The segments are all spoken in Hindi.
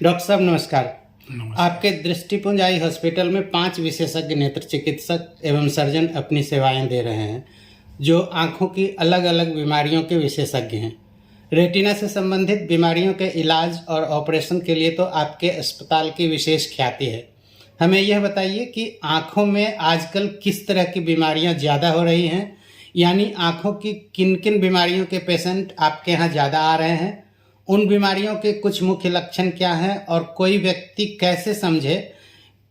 डॉक्टर साहब नमस्कार। नमस्कार। आपके दृष्टिपुंज आई हॉस्पिटल में 5 विशेषज्ञ नेत्र चिकित्सक एवं सर्जन अपनी सेवाएं दे रहे हैं, जो आंखों की अलग अलग बीमारियों के विशेषज्ञ हैं। रेटिना से संबंधित बीमारियों के इलाज और ऑपरेशन के लिए तो आपके अस्पताल की विशेष ख्याति है। हमें यह बताइए कि आंखों में आजकल किस तरह की बीमारियां ज़्यादा हो रही हैं, यानी आंखों की किन किन बीमारियों के पेशेंट आपके यहाँ ज़्यादा आ रहे हैं, उन बीमारियों के कुछ मुख्य लक्षण क्या हैं और कोई व्यक्ति कैसे समझे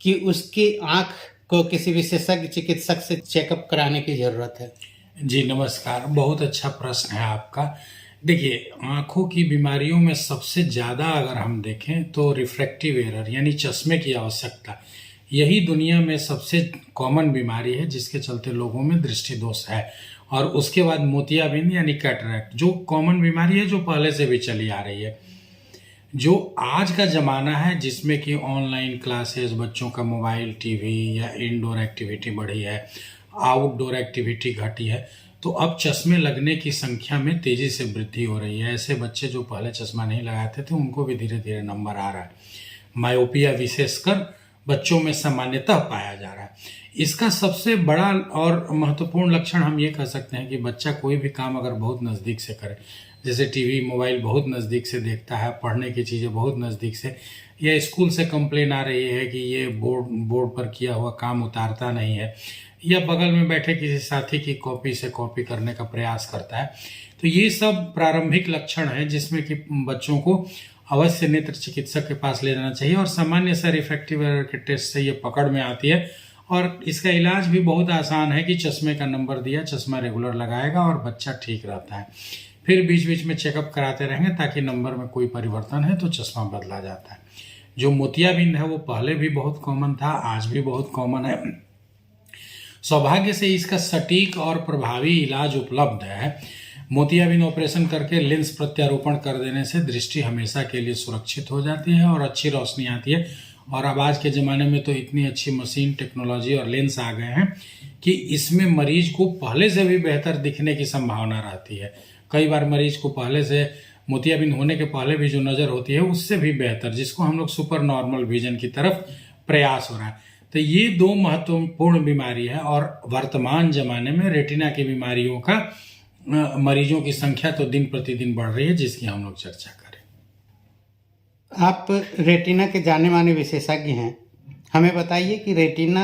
कि उसकी आंख को किसी विशेषज्ञ चिकित्सक से चेकअप कराने की ज़रूरत है। जी नमस्कार, बहुत अच्छा प्रश्न है आपका। देखिए, आंखों की बीमारियों में सबसे ज़्यादा अगर हम देखें तो रिफ्रैक्टिव एरर यानी चश्मे की आवश्यकता, यही दुनिया में सबसे कॉमन बीमारी है जिसके चलते लोगों में दृष्टि दोष है। और उसके बाद मोतियाबिंद यानी कैटरैक्ट, जो कॉमन बीमारी है, जो पहले से भी चली आ रही है। जो आज का ज़माना है जिसमें कि ऑनलाइन क्लासेस, बच्चों का मोबाइल, टीवी या इंडोर एक्टिविटी बढ़ी है, आउटडोर एक्टिविटी घटी है, तो अब चश्मे लगने की संख्या में तेज़ी से वृद्धि हो रही है। ऐसे बच्चे जो पहले चश्मा नहीं लगाते थे उनको भी धीरे धीरे नंबर आ रहा है। मायोपिया विशेषकर बच्चों में सामान्यतः पाया जा रहा है। इसका सबसे बड़ा और महत्वपूर्ण लक्षण हम ये कह सकते हैं कि बच्चा कोई भी काम अगर बहुत नज़दीक से करे, जैसे टीवी मोबाइल बहुत नज़दीक से देखता है, पढ़ने की चीज़ें बहुत नज़दीक से, या स्कूल से कंप्लेन आ रही है कि ये बोर्ड पर किया हुआ काम उतारता नहीं है, या बगल में बैठे किसी साथी की कॉपी से कॉपी करने का प्रयास करता है, तो ये सब प्रारंभिक लक्षण हैं जिसमें कि बच्चों को अवश्य नेत्र चिकित्सक के पास ले जाना चाहिए। और सामान्य सा रिफ्रैक्टिव एरर के टेस्ट से ये पकड़ में आती है और इसका इलाज भी बहुत आसान है कि चश्मे का नंबर दिया, चश्मा रेगुलर लगाएगा और बच्चा ठीक रहता है। फिर बीच बीच में चेकअप कराते रहेंगे ताकि नंबर में कोई परिवर्तन है तो चश्मा बदला जाता है। जो मोतियाबिंद है वो पहले भी बहुत कॉमन था, आज भी बहुत कॉमन है। सौभाग्य से इसका सटीक और प्रभावी इलाज उपलब्ध है। मोतियाबिंद ऑपरेशन करके लेंस प्रत्यारोपण कर देने से दृष्टि हमेशा के लिए सुरक्षित हो जाती है और अच्छी रोशनी आती है। और अब आज के ज़माने में तो इतनी अच्छी मशीन, टेक्नोलॉजी और लेंस आ गए हैं कि इसमें मरीज को पहले से भी बेहतर दिखने की संभावना रहती है। कई बार मरीज को पहले से, मोतियाबिंद होने के पहले भी जो नज़र होती है उससे भी बेहतर, जिसको हम लोग सुपर नॉर्मल विजन की तरफ प्रयास हो रहा है। तो ये दो महत्वपूर्ण बीमारी है और वर्तमान ज़माने में रेटिना की बीमारियों का मरीजों की संख्या तो दिन प्रतिदिन बढ़ रही है, जिसकी हम लोग चर्चा करें। आप रेटिना के जाने माने विशेषज्ञ हैं, हमें बताइए कि रेटिना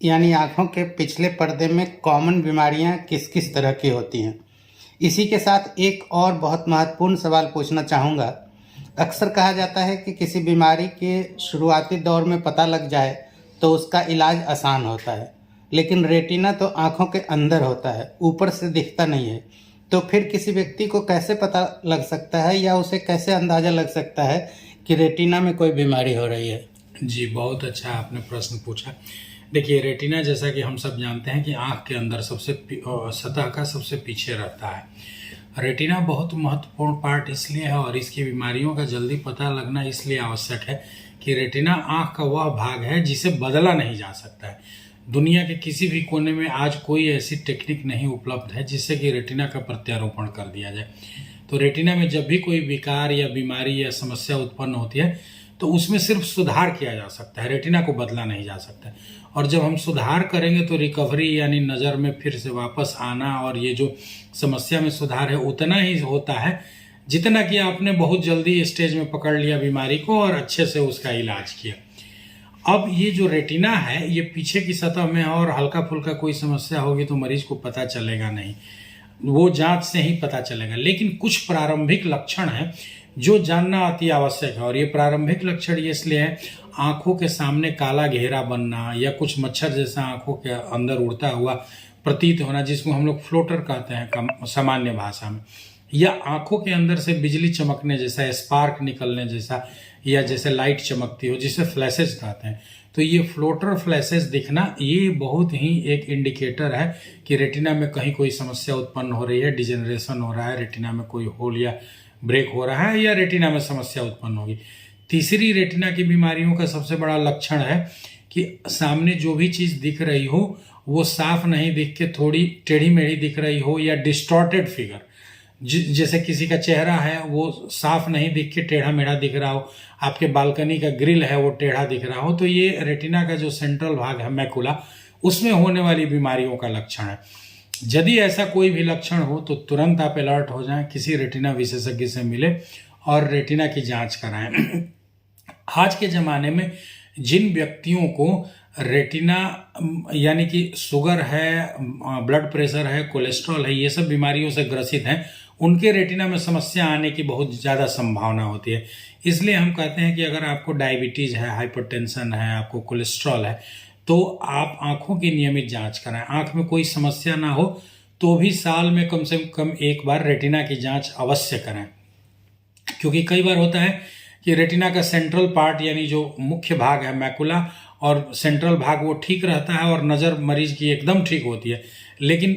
यानी आँखों के पिछले पर्दे में कॉमन बीमारियां किस किस तरह की होती हैं। इसी के साथ एक और बहुत महत्वपूर्ण सवाल पूछना चाहूँगा। अक्सर कहा जाता है कि किसी बीमारी के शुरुआती दौर में पता लग जाए तो उसका इलाज आसान होता है, लेकिन रेटिना तो आँखों के अंदर होता है, ऊपर से दिखता नहीं है। तो फिर किसी व्यक्ति को कैसे पता लग सकता है या उसे कैसे अंदाज़ा लग सकता है कि रेटिना में कोई बीमारी हो रही है। जी, बहुत अच्छा आपने प्रश्न पूछा। देखिए, रेटिना जैसा कि हम सब जानते हैं कि आँख के अंदर सबसे सतह का सबसे पीछे रहता है। रेटिना बहुत महत्वपूर्ण पार्ट इसलिए है और इसकी बीमारियों का जल्दी पता लगना इसलिए आवश्यक है कि रेटिना आँख का वह भाग है जिसे बदला नहीं जा सकता है। दुनिया के किसी भी कोने में आज कोई ऐसी टेक्निक नहीं उपलब्ध है जिससे कि रेटिना का प्रत्यारोपण कर दिया जाए। तो रेटिना में जब भी कोई विकार या बीमारी या समस्या उत्पन्न होती है तो उसमें सिर्फ सुधार किया जा सकता है, रेटिना को बदला नहीं जा सकता। और जब हम सुधार करेंगे तो रिकवरी यानी नज़र में फिर से वापस आना और ये जो समस्या में सुधार है उतना ही होता है जितना कि आपने बहुत जल्दी स्टेज में पकड़ लिया बीमारी को और अच्छे से उसका इलाज किया। अब ये जो रेटिना है ये पीछे की सतह में है और हल्का फुल्का कोई समस्या होगी तो मरीज को पता चलेगा नहीं, वो जांच से ही पता चलेगा। लेकिन कुछ प्रारंभिक लक्षण हैं जो जानना अति आवश्यक है और ये प्रारंभिक लक्षण ये इसलिए है, आंखों के सामने काला घेरा बनना या कुछ मच्छर जैसा आंखों के अंदर उड़ता हुआ प्रतीत होना, जिसको हम लोग फ्लोटर कहते हैं सामान्य भाषा में, या आंखों के अंदर से बिजली चमकने जैसा, स्पार्क निकलने जैसा, या जैसे लाइट चमकती हो जिसे फ्लैशेज कहते हैं। तो ये फ्लोटर फ्लैशेज दिखना ये बहुत ही एक इंडिकेटर है कि रेटिना में कहीं कोई समस्या उत्पन्न हो रही है, डिजेनरेशन हो रहा है, रेटिना में कोई होल या ब्रेक हो रहा है या रेटिना में समस्या उत्पन्न होगी। तीसरी रेटिना की बीमारियों का सबसे बड़ा लक्षण है कि सामने जो भी चीज़ दिख रही हो वो साफ नहीं दिख के थोड़ी टेढ़ी मेढ़ी दिख रही हो या डिस्टॉर्टेड फिगर, जैसे किसी का चेहरा है वो साफ नहीं दिख के टेढ़ा मेढ़ा दिख रहा हो, आपके बालकनी का ग्रिल है वो टेढ़ा दिख रहा हो, तो ये रेटिना का जो सेंट्रल भाग है मैकुला, उसमें होने वाली बीमारियों का लक्षण है। यदि ऐसा कोई भी लक्षण हो तो तुरंत आप अलर्ट हो जाएं, किसी रेटिना विशेषज्ञ से मिले और रेटिना की जांच कराएं। आज के ज़माने में जिन व्यक्तियों को रेटिना यानी कि शुगर है, ब्लड प्रेशर है, कोलेस्ट्रॉल है, ये सब बीमारियों से ग्रसित हैं, उनके रेटिना में समस्या आने की बहुत ज़्यादा संभावना होती है। इसलिए हम कहते हैं कि अगर आपको डायबिटीज़ है, हाइपरटेंशन है, आपको कोलेस्ट्रॉल है, तो आप आँखों की नियमित जांच कराएं। आँख में कोई समस्या ना हो तो भी साल में कम से कम एक बार रेटिना की जांच अवश्य करें, क्योंकि कई बार होता है कि रेटिना का सेंट्रल पार्ट यानी जो मुख्य भाग है मैकुला और सेंट्रल भाग वो ठीक रहता है और नज़र मरीज की एकदम ठीक होती है, लेकिन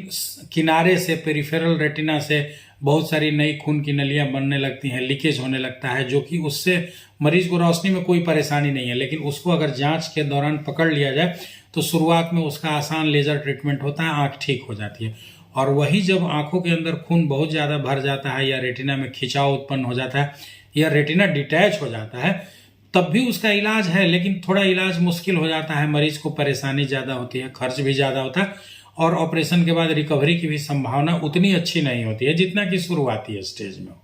किनारे से पेरिफेरल रेटिना से बहुत सारी नई खून की नलियां बनने लगती हैं, लीकेज होने लगता है, जो कि उससे मरीज को रोशनी में कोई परेशानी नहीं है, लेकिन उसको अगर जांच के दौरान पकड़ लिया जाए तो शुरुआत में उसका आसान लेजर ट्रीटमेंट होता है, आँख ठीक हो जाती है। और वही जब आँखों के अंदर खून बहुत ज़्यादा भर जाता है या रेटिना में खिंचाव उत्पन्न हो जाता है या रेटिना डिटैच हो जाता है, तब भी उसका इलाज है, लेकिन थोड़ा इलाज मुश्किल हो जाता है, मरीज को परेशानी ज़्यादा होती है, खर्च भी ज़्यादा होता है और ऑपरेशन के बाद रिकवरी की भी संभावना उतनी अच्छी नहीं होती है जितना कि शुरुआती स्टेज में हो।